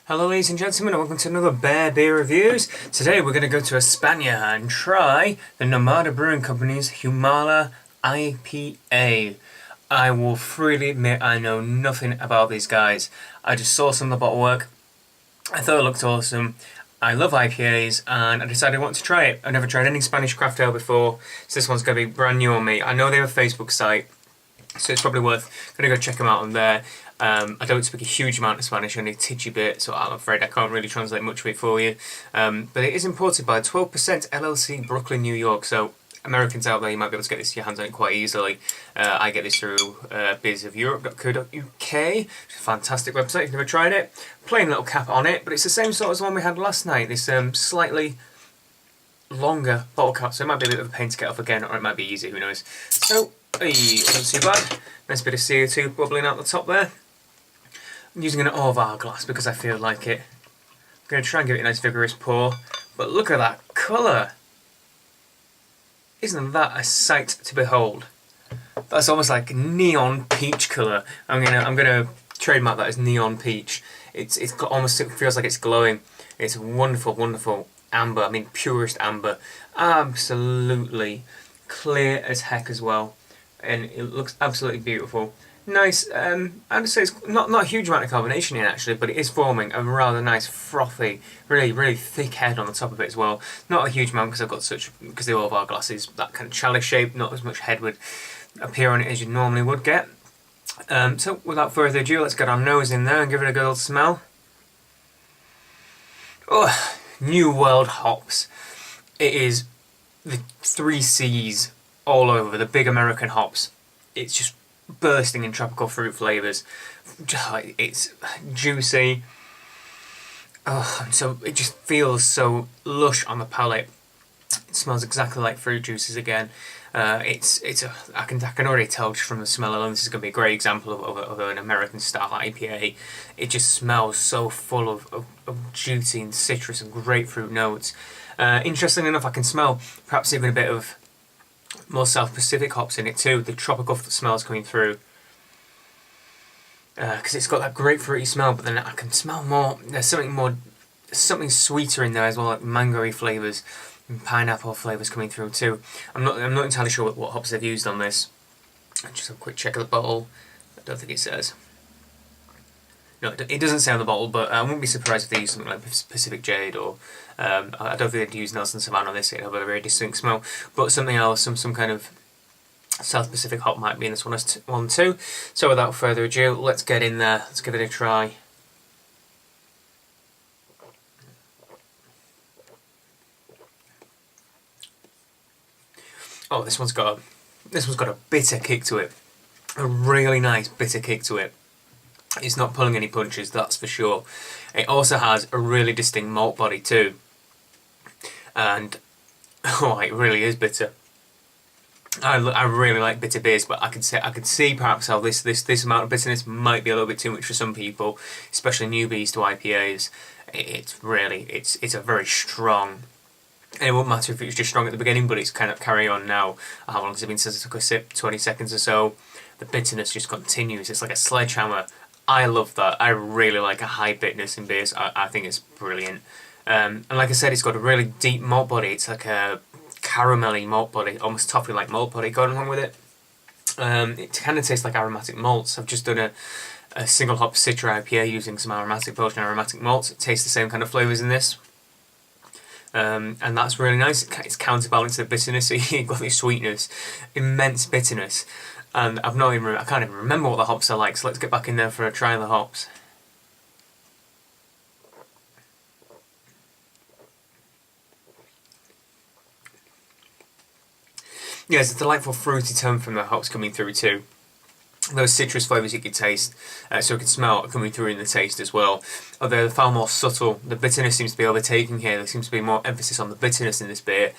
Hello ladies and gentlemen, and welcome to another Beer Reviews. Today we're going to go to España and try the Nomada Brewing Company's Humala IPA. I will freely admit I know nothing about these guys. I just saw some of the bottle work, I thought it looked awesome. I love IPAs and I decided I want to try it. I've never tried any Spanish craft ale before, so this one's going to be brand new on me. I know they have a Facebook site, so it's probably worth going to go check them out on there. I don't speak a huge amount of Spanish, only a titchy bit, so I'm afraid I can't really translate much of it for you. But it is imported by 12% LLC, Brooklyn, New York, so Americans out there, you might be able to get this your hands on it quite easily. I get this through beersofeurope.co.uk, a fantastic website if you've never tried it. Plain little cap on it, but it's the same sort as the one we had last night, this slightly longer bottle cap, so it might be a bit of a pain to get off again, or it might be easy, who knows. So, not too bad. Nice bit of CO2 bubbling out the top there. I'm using an Orvar glass because I feel like it. I'm going to try and give it a nice vigorous pour, but look at that colour! Isn't that a sight to behold? That's almost like neon peach colour. I'm gonna trademark that as neon peach. It feels like it's glowing. It's wonderful, wonderful amber. I mean purest amber. Absolutely clear as heck as well, and it looks absolutely beautiful. Nice. I'd say it's not a huge amount of carbonation in actually, but it is forming a rather nice frothy, really thick head on the top of it as well. Not a huge amount because the Orvar glass is that kind of chalice shape. Not as much head would appear on it as you normally would get. So without further ado, let's get our nose in there and give it a good old smell. Oh, New World hops. It is the 3Cs all over, the big American hops. It's just bursting in tropical fruit flavours. It's juicy. Oh, so it just feels so lush on the palate. It smells exactly like fruit juices again. I can already tell just from the smell alone this is going to be a great example of an American style IPA. It just smells so full of juicy and citrus and grapefruit notes. Interestingly enough, I can smell perhaps even a bit of more South Pacific hops in it too. The tropical smells coming through. Because it's got that grapefruity smell, but then I can smell more. There's something sweeter in there as well, like mango-y flavours and pineapple flavours coming through too. I'm not entirely sure what hops they've used on this. Just a quick check of the bottle. I don't think it says. No, it doesn't say on the bottle, but I wouldn't be surprised if they use something like Pacific Jade, or I don't think they'd use Nelson Sauvin on this. It'd have a very distinct smell, but something else, some kind of South Pacific hop might be in this one too. So without further ado, let's get in there. Let's give it a try. Oh, this one's got a bitter kick to it. A really nice bitter kick to it. It's not pulling any punches, that's for sure. It also has a really distinct malt body too. And, oh, it really is bitter. I really like bitter beers, but I could see perhaps how this amount of bitterness might be a little bit too much for some people, especially newbies to IPAs. It's a very strong, and it won't matter if it was just strong at the beginning, but it's kind of carry on now. How long has it been since I took a sip? 20 seconds or so. The bitterness just continues. It's like a sledgehammer. I love that. I really like a high bitterness in beers. I think it's brilliant. And like I said, it's got a really deep malt body. It's like a caramelly malt body, almost toffee-like malt body going along with it. It kind of tastes like aromatic malts. I've just done a single hop Citra IPA using some Belgian aromatic malts. It tastes the same kind of flavours in this. And that's really nice. It's counterbalanced the bitterness, so you've got this sweetness, immense bitterness. And I can't even remember what the hops are like, so let's get back in there for a try of the hops. Yeah, there's a delightful fruity tone from the hops coming through too. Those citrus flavours you could taste, so you can smell coming through in the taste as well. Although they're far more subtle, the bitterness seems to be overtaking here. There seems to be more emphasis on the bitterness in this beer.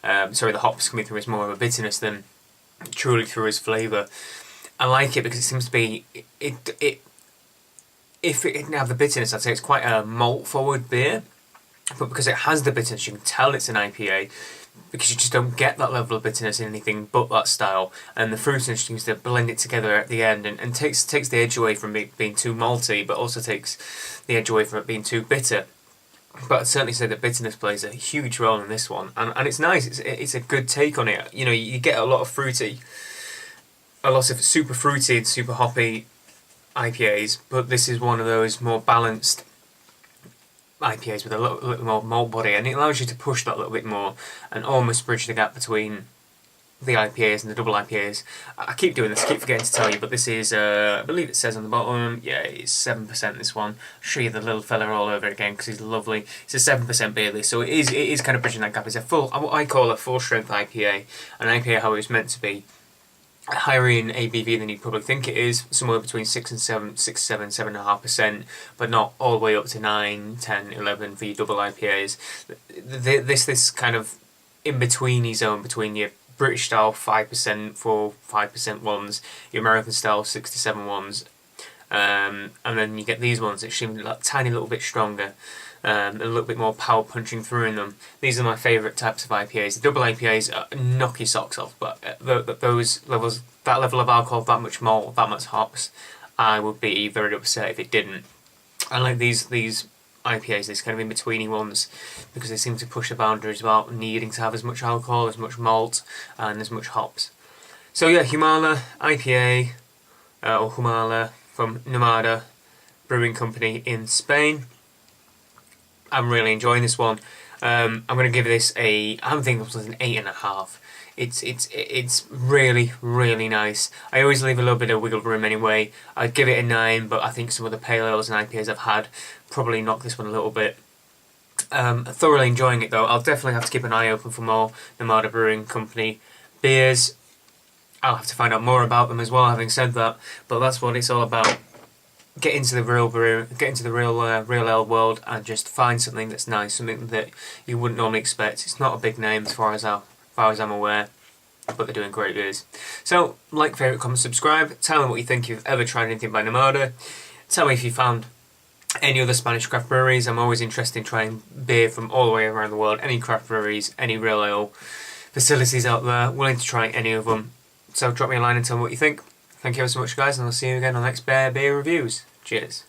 The hops coming through as more of a bitterness than truly through his flavour. I like it because it seems to be if it didn't have the bitterness, I'd say it's quite a malt forward beer. but because it has the bitterness, you can tell it's an IPA, because you just don't get that level of bitterness in anything but that style, and the fruitiness seems to blend it together at the end, and takes the edge away from it being too malty, but also takes the edge away from it being too bitter. But I'd certainly say that bitterness plays a huge role in this one, and it's nice. It's a good take on it. You know, you get a lot of super fruity and super hoppy IPAs, but this is one of those more balanced IPAs with a little more malt body, and it allows you to push that a little bit more and almost bridge the gap between the IPAs and the double IPAs. I keep doing this, I keep forgetting to tell you, but this is, I believe it says on the bottom, yeah, it's 7% this one. I'll show you the little fella all over again because he's lovely. It's a 7% beer, this, so it is kind of bridging that gap. It's a what I call a full strength IPA, an IPA how it's meant to be. Higher in ABV than you'd probably think it is, somewhere between 7.5%, but not all the way up to 9, 10, 11 for your double IPAs. This kind of in-betweeny zone between your British style 5% for 5% ones, your American style 6 to 7 ones, and then you get these ones that seem like tiny little bit stronger. A little bit more power punching through in them. These are my favourite types of IPAs. The double IPAs knock your socks off, but those levels, that level of alcohol, that much malt, that much hops, I would be very upset if it didn't. I like these IPAs, these kind of in-betweeny ones, because they seem to push the boundaries about needing to have as much alcohol, as much malt, and as much hops. So yeah, Humala IPA, or Humala from Nomada Brewing Company in Spain. I'm really enjoying this one. I'm going to give this I'm thinking it was an 8.5. It's really, really nice. I always leave a little bit of wiggle room anyway. I'd give it a 9, but I think some of the pale ales and IPAs I've had probably knock this one a little bit. Thoroughly enjoying it though. I'll definitely have to keep an eye open for more Nomada Brewing Company beers. I'll have to find out more about them as well, having said that, but that's what it's all about. Get into the real brew, get into the real ale world, and just find something that's nice, something that you wouldn't normally expect. It's not a big name as far as I'm aware, but they're doing great beers. So, like, favourite, comment, subscribe. Tell me what you think if you've ever tried anything by Nomada. Tell me if you found any other Spanish craft breweries. I'm always interested in trying beer from all the way around the world. Any craft breweries, any real ale facilities out there. Willing to try any of them. So drop me a line and tell me what you think. Thank you ever so much, guys, and I'll see you again on the next Beer Reviews. Cheers.